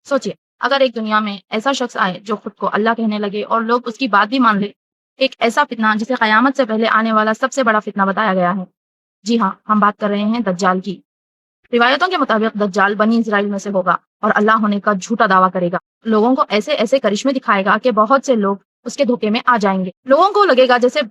सोचिए, अगर एक दुनिया में ऐसा शख्स आए जो खुद को अल्लाह कहने लगे और लोग उसकी बात भी मान ले। एक ऐसा फितना जिसे कयामत से पहले आने वाला सबसे बड़ा फितना बताया गया है। जी हाँ, हम बात कर रहे हैं दज्जाल की। रिवायतों के मुताबिक दज्जाल बनी इजराइल में से होगा और अल्लाह होने का झूठा दावा करेगा। लोगों को ऐसे ऐसे करिश्मे दिखाएगा कि बहुत से लोग उसके धोखे में आ जाएंगे। लोगों को लगेगा जैसे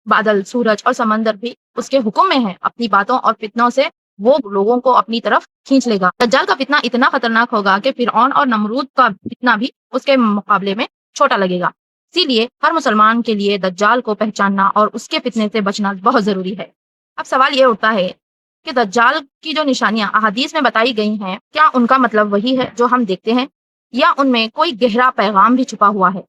बादल, सूरज और समंदर भी उसके हुक्म में है। अपनी बातों और फितनों से वो लोगों को अपनी तरफ खींच लेगा। दज्जाल का फितना इतना खतरनाक होगा कि फिरऔन और नमरूद का फितना भी उसके मुकाबले में छोटा लगेगा। इसीलिए हर मुसलमान के लिए दज्जाल को पहचानना और उसके फितने से बचना बहुत जरूरी है। अब सवाल ये उठता है कि दज्जाल की जो निशानियां अहादीस में बताई गई हैं, क्या उनका मतलब वही है जो हम देखते हैं, या उनमें कोई गहरा पैगाम भी छुपा हुआ है?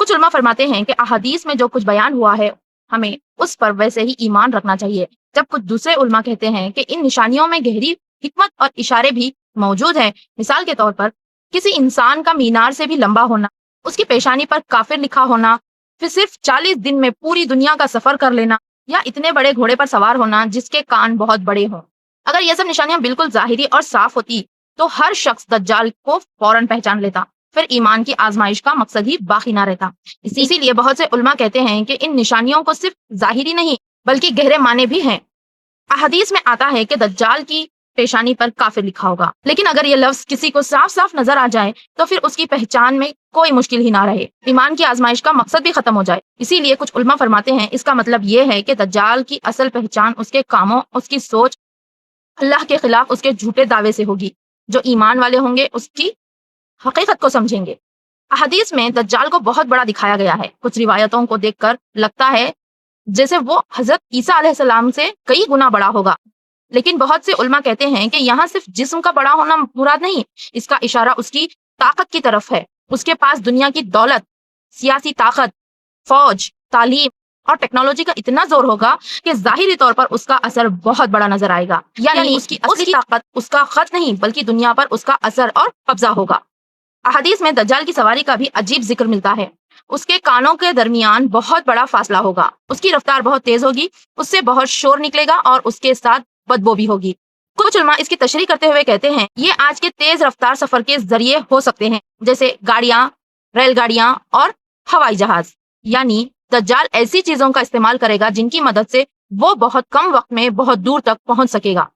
कुछ उलमा फरमाते हैं कि अहादीस में जो कुछ बयान हुआ है, हमें उस पर वैसे ही ईमान रखना चाहिए। जब कुछ दूसरे उलमा कहते हैं कि इन निशानियों में गहरी हिकमत और इशारे भी मौजूद हैं। मिसाल के तौर पर किसी इंसान का मीनार से भी लंबा होना, उसकी पेशानी पर काफिर लिखा होना, फिर सिर्फ 40 दिन में पूरी दुनिया का सफर कर लेना, या इतने बड़े घोड़े पर सवार होना जिसके कान बहुत बड़े हों। अगर ये सब निशानियां बिल्कुल जाहिरी और साफ होती तो हर शख्स दज्जाल को फौरन पहचान लेता। फिर ईमान की आजमाइश का मकसद ही बाकी ना रहता। इसीलिए बहुत से उलमा कहते हैं कि इन निशानियों को सिर्फ जाहिरी नहीं बल्कि गहरे माने भी हैं। अहदीस में आता है कि दज्जाल की पेशानी पर काफिर लिखा होगा, लेकिन अगर ये लफ्ज किसी को साफ साफ नजर आ जाए तो फिर उसकी पहचान में कोई मुश्किल ही ना रहे, ईमान की आजमाइश का मकसद भी खत्म हो जाए। इसीलिए कुछ उलमा फरमाते हैं इसका मतलब ये है कि दज्जाल की असल पहचान उसके कामों, उसकी सोच, अल्लाह के खिलाफ उसके झूठे दावे से होगी। जो ईमान वाले होंगे उसकी हकीकत को समझेंगे। अहदीस में दज्जाल को बहुत बड़ा दिखाया गया है। कुछ रिवायतों को देखकर लगता है जैसे वो हजरत ईसा अलैहिस्सलाम से कई गुना बड़ा होगा, लेकिन बहुत से उलमा कहते हैं कि यहाँ सिर्फ जिस्म का बड़ा होना मुराद नहीं, इसका इशारा उसकी ताकत की तरफ है। उसके पास दुनिया की दौलत, सियासी ताकत, फौज, तालीम और टेक्नोलॉजी का इतना जोर होगा कि जाहिरी तौर पर उसका असर बहुत बड़ा नजर आएगा। यानी उसकी असली ताकत उसका खत नहीं बल्कि दुनिया पर उसका असर और कब्जा होगा। अहदीस में दज्जाल की सवारी का भी अजीब जिक्र मिलता है। उसके कानों के दरमियान बहुत बड़ा फासला होगा, उसकी रफ्तार बहुत तेज होगी, उससे बहुत शोर निकलेगा और उसके साथ बदबू भी होगी। कुछ उलमा इसकी तशरीह करते हुए कहते हैं ये आज के तेज रफ्तार सफर के जरिए हो सकते हैं, जैसे गाड़ियां, रेलगाड़ियां और हवाई जहाज। यानी दज्जाल ऐसी चीजों का इस्तेमाल करेगा जिनकी मदद से वो बहुत कम वक्त में बहुत दूर तक पहुंच सकेगा।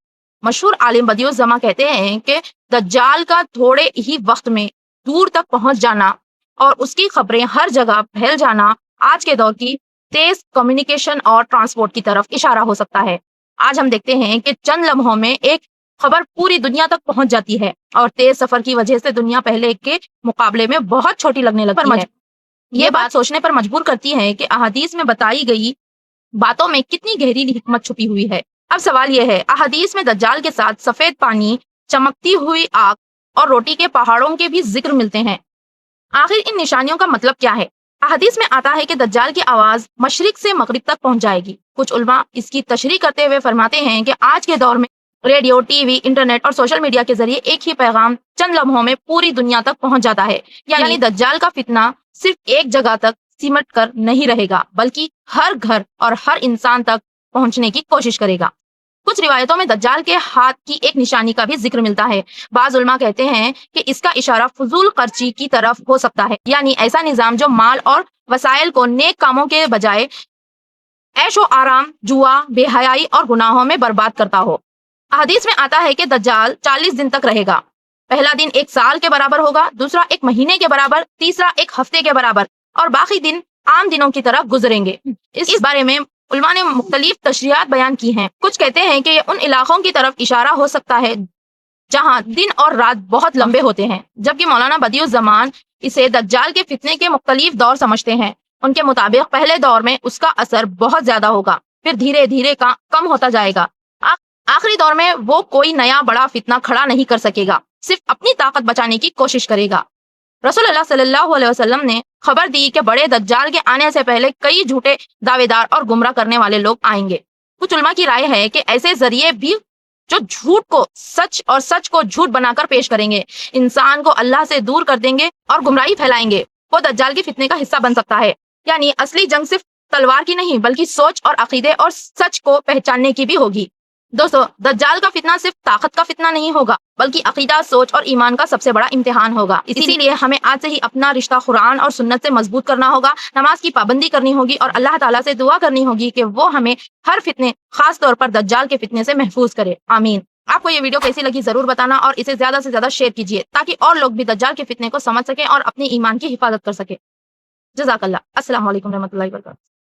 मशहूर आलिम बदियुज़्ज़मा कहते हैं कि दज्जाल का थोड़े ही वक्त में दूर तक पहुंच जाना और उसकी खबरें हर जगह फैल जाना आज के दौर की तेज कम्युनिकेशन और ट्रांसपोर्ट की तरफ इशारा हो सकता है। आज हम देखते हैं कि चंद लम्हों में एक खबर पूरी दुनिया तक पहुंच जाती है और तेज सफर की वजह से दुनिया पहले के मुकाबले में बहुत छोटी लगने लगती है। ये बात सोचने पर मजबूर करती है कि अहादीस में बताई गई बातों में कितनी गहरी हिकमत छुपी हुई है। अब सवाल यह है, अहादीस में दज्जाल के साथ सफेद पानी, चमकती हुई आग और रोटी के पहाड़ों के भी जिक्र मिलते हैं। आखिर इन निशानियों का मतलब क्या है? अहादीस में आता है कि दज्जाल की आवाज मशरिक से मगरिब तक पहुंच जाएगी। कुछ उलमा इसकी तशरीह करते हुए फरमाते हैं कि आज के दौर में रेडियो, टीवी, इंटरनेट और सोशल मीडिया के जरिए एक ही पैगाम चंद लम्हों में पूरी दुनिया तक पहुंच जाता है। यानी दज्जाल का फितना सिर्फ एक जगह तक सिमट कर नहीं रहेगा बल्कि हर घर और हर इंसान तक पहुंचने की कोशिश करेगा। कुछ रिवायतों में दज्जाल के हाथ की एक निशानी का भी जिक्र मिलता है। बाज उलमा कहते हैं कि इसका इशारा फजूल खर्ची की तरफ हो सकता है, यानी ऐसा निजाम जो माल और वसाइल को नेक कामों के बजाय ऐशो आराम, जुआ, बेहयाई और गुनाहों में बर्बाद करता हो। हदीस में आता है कि दज्जाल 40 दिन तक रहेगा। पहला दिन एक साल के बराबर होगा, दूसरा एक महीने के बराबर, तीसरा एक हफ्ते के बराबर और बाकी दिन आम दिनों की तरह गुजरेंगे। इस बारे में उलमा ने मुख्तलिफ तशरीहात बयान की हैं। कुछ कहते हैं कि ये उन इलाकों की तरफ इशारा हो सकता है जहां दिन और रात बहुत लंबे होते हैं, जबकि मौलाना बदियुज़्ज़मान इसे दज्जाल के फितने के मुख्तलिफ दौर समझते हैं। उनके मुताबिक पहले दौर में उसका असर बहुत ज्यादा होगा, फिर धीरे धीरे कम होता जाएगा। आखिरी दौर में वो कोई नया बड़ा फितना खड़ा नहीं कर सकेगा, सिर्फ अपनी ताकत बचाने की कोशिश करेगा। रसूलुल्लाह सल्लल्लाहु अलैहि वसल्लम ने खबर दी कि बड़े दज्जाल के आने से पहले कई झूठे दावेदार और गुमराह करने वाले लोग आएंगे। कुछ उलमा की राय है कि ऐसे जरिए भी जो झूठ को सच और सच को झूठ बनाकर पेश करेंगे, इंसान को अल्लाह से दूर कर देंगे और गुमराही फैलाएंगे, वो दज्जाल के फितने का हिस्सा बन सकता है। यानी असली जंग सिर्फ तलवार की नहीं बल्कि सोच और अकीदे और सच को पहचानने की भी होगी। دوستو دجال کا فتنہ صرف طاقت کا فتنہ نہیں ہوگا بلکہ عقیدہ، سوچ اور ایمان کا سب سے بڑا امتحان ہوگا۔ اسی لیے ہمیں آج سے ہی اپنا رشتہ قرآن اور سنت سے مضبوط کرنا ہوگا، نماز کی پابندی کرنی ہوگی اور اللہ تعالیٰ سے دعا کرنی ہوگی کہ وہ ہمیں ہر فتنے، خاص طور پر دجال کے فتنے سے محفوظ کرے۔ آمین۔ آپ کو یہ ویڈیو کیسی لگی ضرور بتانا اور اسے زیادہ سے زیادہ شیئر کیجیے تاکہ اور لوگ بھی دجال کے فتنے کو سمجھ سکیں اور اپنی ایمان کی حفاظت کر سکیں۔ جزاک اللہ۔ السلام علیکم رحمۃ اللہ وبرکاتہ۔